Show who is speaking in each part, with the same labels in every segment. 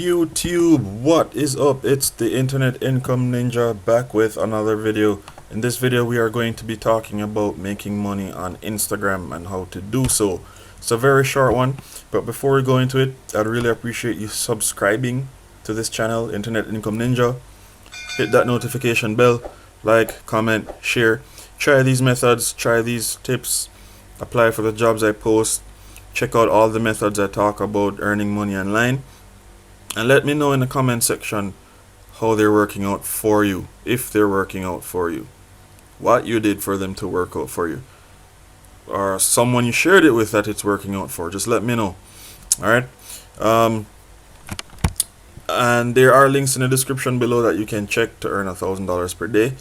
Speaker 1: YouTube, what is up? It's the Internet Income Ninja back with another video. In this video we are going to be talking about making money on Instagram and how to do so. It's a very short one, but before we go into it, I'd really appreciate you subscribing to this channel, Internet Income Ninja. Hit that notification bell, like, comment, share. Try these methods, try these tips, apply for the jobs I post. Check out all the methods I talk about earning money online. And let me know in the comment section how they're working out for you, if they're working out for you, what you did for them to work out for you, or someone you shared it with that it's working out for. Just let me know. Alright. And there are links in the description below that you can check to earn $1,000 per day.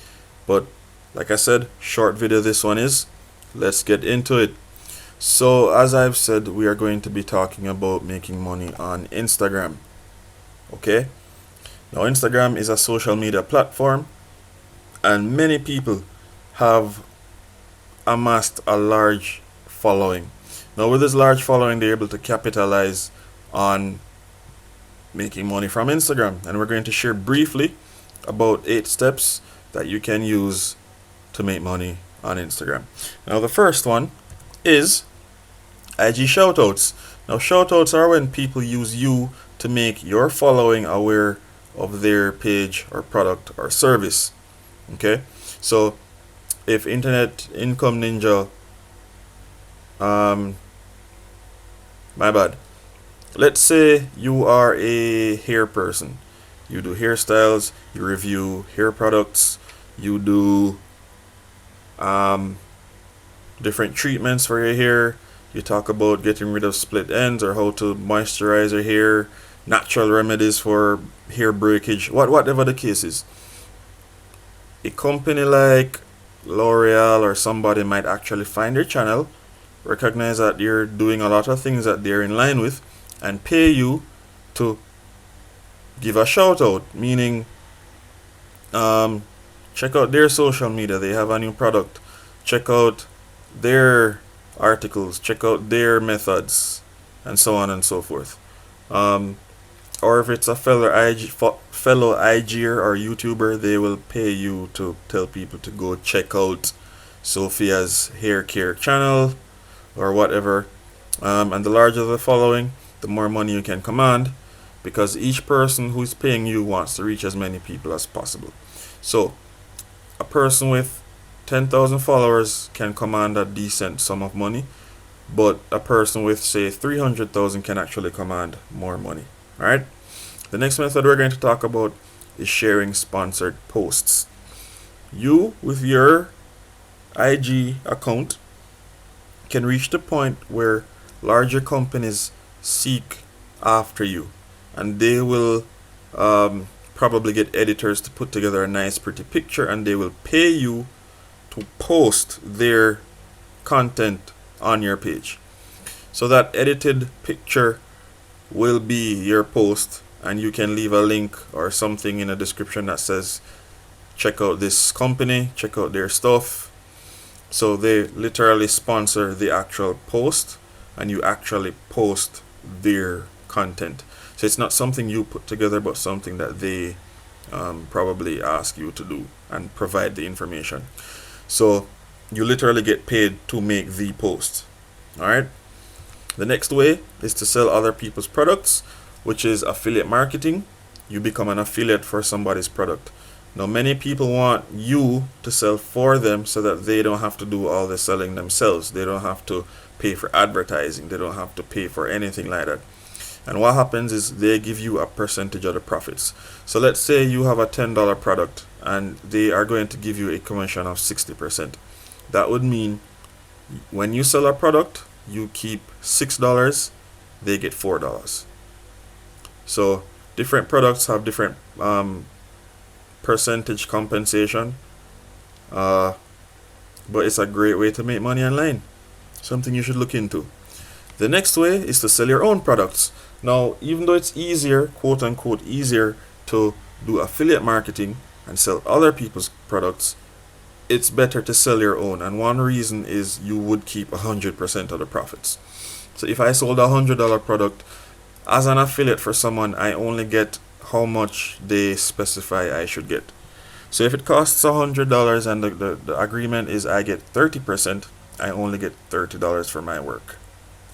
Speaker 1: But like I said, short video this one is. Let's get into it. So as I've said, we are going to be talking about making money on Instagram. Okay, now Instagram is a social media platform, and many people have amassed a large following. Now with this large following, they're able to capitalize on making money from Instagram, and we're going to share briefly about 8 steps that you can use to make money on Instagram. Now the first one is IG shoutouts. Now shoutouts are when people use you to make your following aware of their page or product or service. Okay, so if Internet Income Ninja, my bad, let's say you are a hair person, you do hairstyles, you review hair products, you do different treatments for your hair, you talk about getting rid of split ends or how to moisturize your hair, natural remedies for hair breakage, whatever the case is. A company like L'Oreal or somebody might actually find your channel, recognize that you're doing a lot of things that they're in line with, and pay you to give a shout out, meaning check out their social media, they have a new product, check out their articles, check out their methods, and so on and so forth. Or if it's a fellow IGer or YouTuber, they will pay you to tell people to go check out Sophia's hair care channel or whatever. And the larger the following, the more money you can command, because each person who's paying you wants to reach as many people as possible. So a person with 10,000 followers can command a decent sum of money, but a person with say 300,000 can actually command more money. Alright, the next method we're going to talk about is sharing sponsored posts. You with your IG account can reach the point where larger companies seek after you, and they will probably get editors to put together a nice pretty picture, and they will pay you to post their content on your page. So that edited picture will be your post, and you can leave a link or something in a description that says check out this company, check out their stuff. So they literally sponsor the actual post, and you actually post their content. So it's not something you put together, but something that they probably ask you to do and provide the information. So you literally get paid to make the post. Alright, the next way is to sell other people's products, which is affiliate marketing. You become an affiliate for somebody's product. Now many people want you to sell for them so that they don't have to do all the selling themselves. They don't have to pay for advertising, they don't have to pay for anything like that. And what happens is they give you a percentage of the profits. So let's say you have a $10 product and they are going to give you a commission of 60%. That would mean when you sell a product, you keep $6, they get $4. So different products have different percentage compensation, but it's a great way to make money online, something you should look into. The next way is to sell your own products. Now even though it's easier, quote unquote easier, to do affiliate marketing and sell other people's products, it's better to sell your own, and one reason is you would keep 100% of the profits. So if I sold a $100 product, As an affiliate for someone, I only get how much they specify I should get. So if it costs $100 and the agreement is I get 30%, I only get $30 for my work.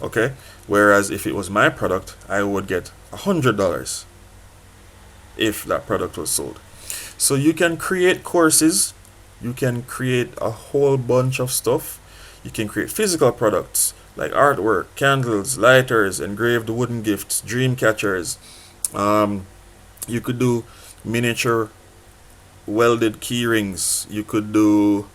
Speaker 1: Okay? Whereas if it was my product, I would get $100 if that product was sold. So you can create courses, you can create a whole bunch of stuff. You can create physical products like artwork, candles, lighters, engraved wooden gifts, dream catchers. You could do miniature welded key rings. You could do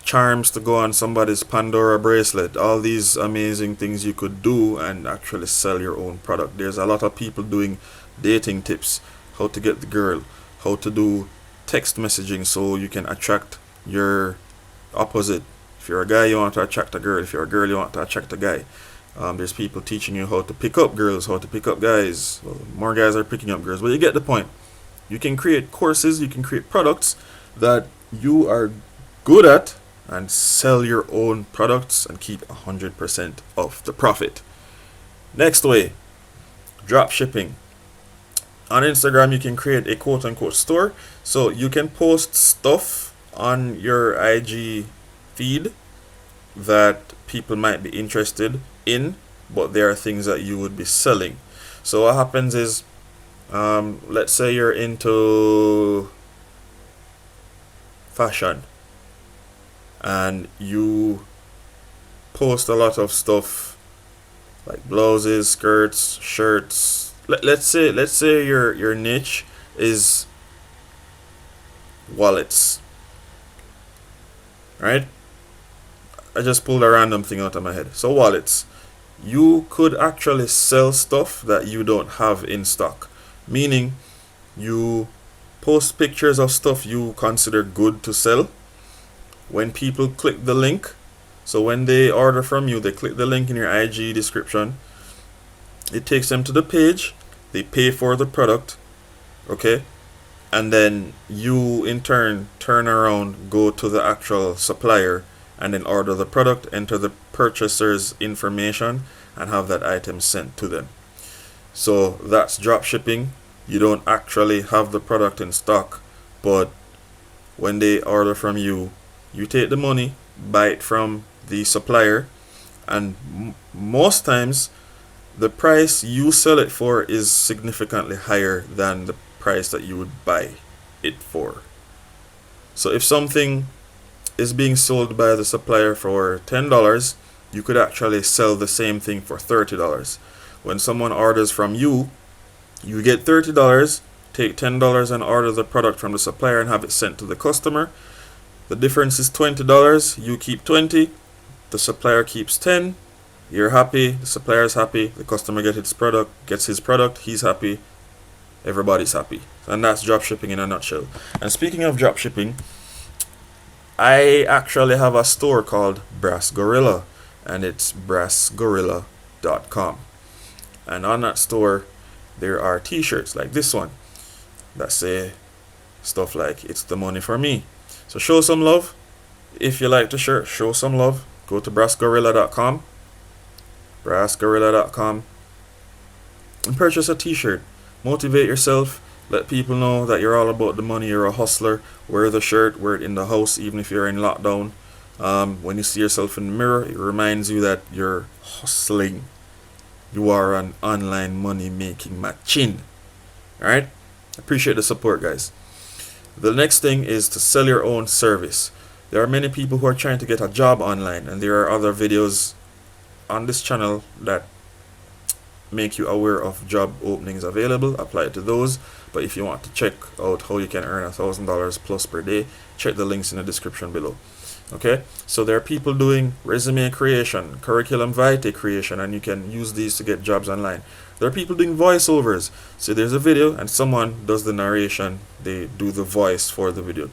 Speaker 1: charms to go on somebody's Pandora bracelet. All these amazing things you could do and actually sell your own product. There's a lot of people doing dating tips, how to get the girl, how to do text messaging so you can attract your opposite. If you're a guy, you want to attract a girl. If you're a girl, you want to attract a guy. There's people teaching you how to pick up girls, how to pick up guys. Well, more guys are picking up girls, but you get the point. You can create courses, you can create products that you are good at and sell your own products and keep 100% of the profit. Next way, drop shipping. On Instagram, you can create a quote unquote store. So you can post stuff on your IG feed that people might be interested in, but there are things that you would be selling. So what happens is, let's say you're into fashion and you post a lot of stuff like blouses, skirts, shirts. Let's say your niche is wallets, right? I just pulled a random thing out of my head. So wallets, you could actually sell stuff that you don't have in stock, meaning you post pictures of stuff you consider good to sell. When people click the link, so when they order from you, they click the link in your IG description, it takes them to the page, they pay for the product, okay, and then you in turn turn around, go to the actual supplier and then order the product, enter the purchaser's information and have that item sent to them. So that's drop shipping. You don't actually have the product in stock, but when they order from you, you take the money, buy it from the supplier, and most times the price you sell it for is significantly higher than the price that you would buy it for. So if something is being sold by the supplier for $10, you could actually sell the same thing for $30. When someone orders from you, you get $30, take $10 and order the product from the supplier and have it sent to the customer. The difference is $20. You keep 20, the supplier keeps 10. You're happy, the supplier is happy, the customer gets his product, he's happy, everybody's happy. And that's dropshipping in a nutshell. And speaking of dropshipping, I actually have a store called Brass Gorilla, and it's brassgorilla.com. And on that store, there are t-shirts like this one that say stuff like, "It's the money for me." So show some love. If you like the shirt, show some love. Go to brassgorilla.com, and purchase a t-shirt. Motivate yourself. Let people know that you're all about the money. You're a hustler. Wear the shirt. Wear it in the house, even if you're in lockdown. When you see yourself in the mirror, it reminds you that you're hustling. You are an online money making machine. Alright? Appreciate the support, guys. The next thing is to sell your own service. There are many people who are trying to get a job online, and there are other videos on this channel that make you aware of job openings available. Apply to those. But if you want to check out how you can earn $1,000 plus per day, check the links in the description below. Okay, so there are people doing resume creation, curriculum vitae creation, and you can use these to get jobs online. There are people doing voiceovers. So there's a video and someone does the narration, they do the voice for the video.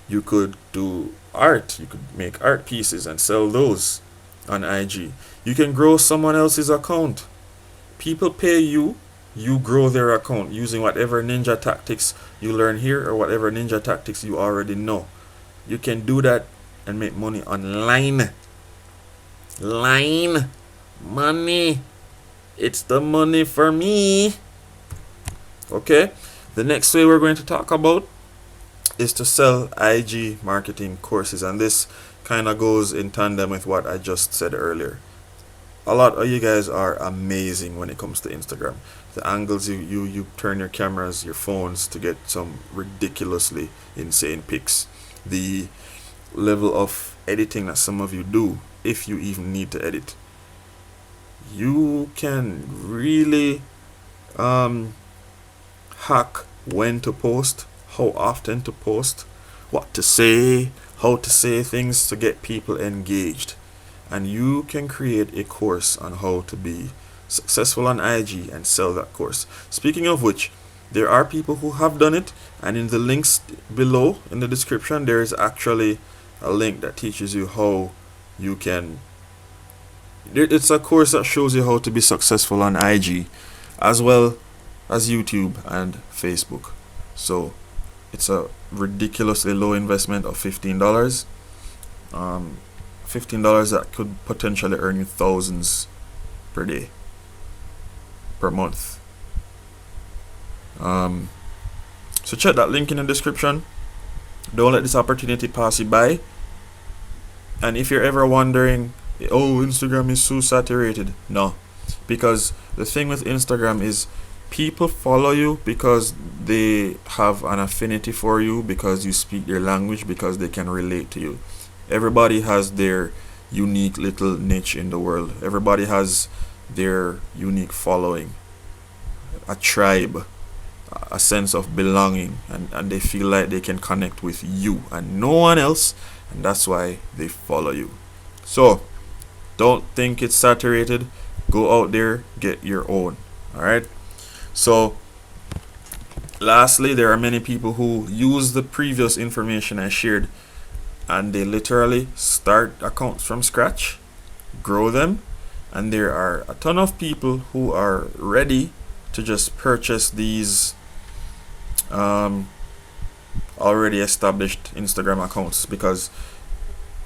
Speaker 1: You could do art, you could make art pieces and sell those on IG. You can grow someone else's account. People pay you, you grow their account using whatever ninja tactics you learn here or whatever ninja tactics you already know. You can do that and make money online. Line money It's the money for me. Okay, the next way we're going to talk about is to sell IG marketing courses, and this kind of goes in tandem with what I just said earlier. A lot of you guys are amazing when it comes to Instagram. The angles you turn your cameras, your phones to get some ridiculously insane pics. The level of editing that some of you do, if you even need to edit. You can really hack when to post, how often to post, what to say, how to say things to get people engaged. And you can create a course on how to be successful on IG and sell that course. Speaking of which, there are people who have done it, and in the links below in the description, there is actually a link that teaches you how you can. It's a course that shows you how to be successful on IG as well as YouTube and Facebook. So it's a ridiculously low investment of $15. $15 that could potentially earn you thousands per day, per month. So check that link in the description. Don't let this opportunity pass you by. And if you're ever wondering, oh, Instagram is so saturated, no, because the thing with Instagram is people follow you because they have an affinity for you, because you speak their language, because they can relate to you. Everybody has their unique little niche in the world. Everybody has their unique following, a tribe, a sense of belonging, and they feel like they can connect with you and no one else, and that's why they follow you. So don't think it's saturated. Go out there, get your own. Alright? So lastly, there are many people who use the previous information I shared and they literally start accounts from scratch, grow them, and there are a ton of people who are ready to just purchase these already established Instagram accounts because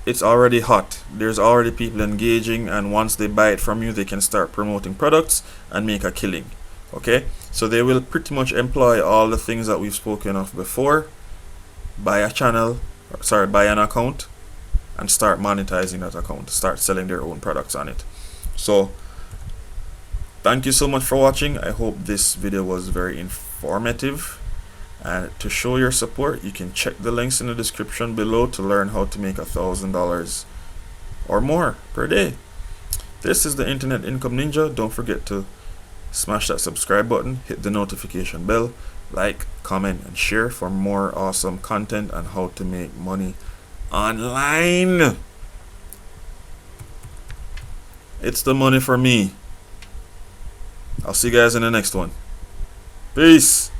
Speaker 1: it's already hot. There's already people engaging, and once they buy it from you, they can start promoting products and make a killing. Okay, so they will pretty much employ all the things that we've spoken of before. Buy a channel, buy an account and start monetizing that account, start selling their own products on it. So thank you so much for watching. I hope this video was very informative, and to show your support, you can check the links in the description below to learn how to make $1,000 or more per day. This is the Internet Income Ninja. Don't forget to smash that subscribe button, hit the notification bell, like, comment, and share for more awesome content on how to make money online. It's the money for me. I'll see you guys in the next one. Peace.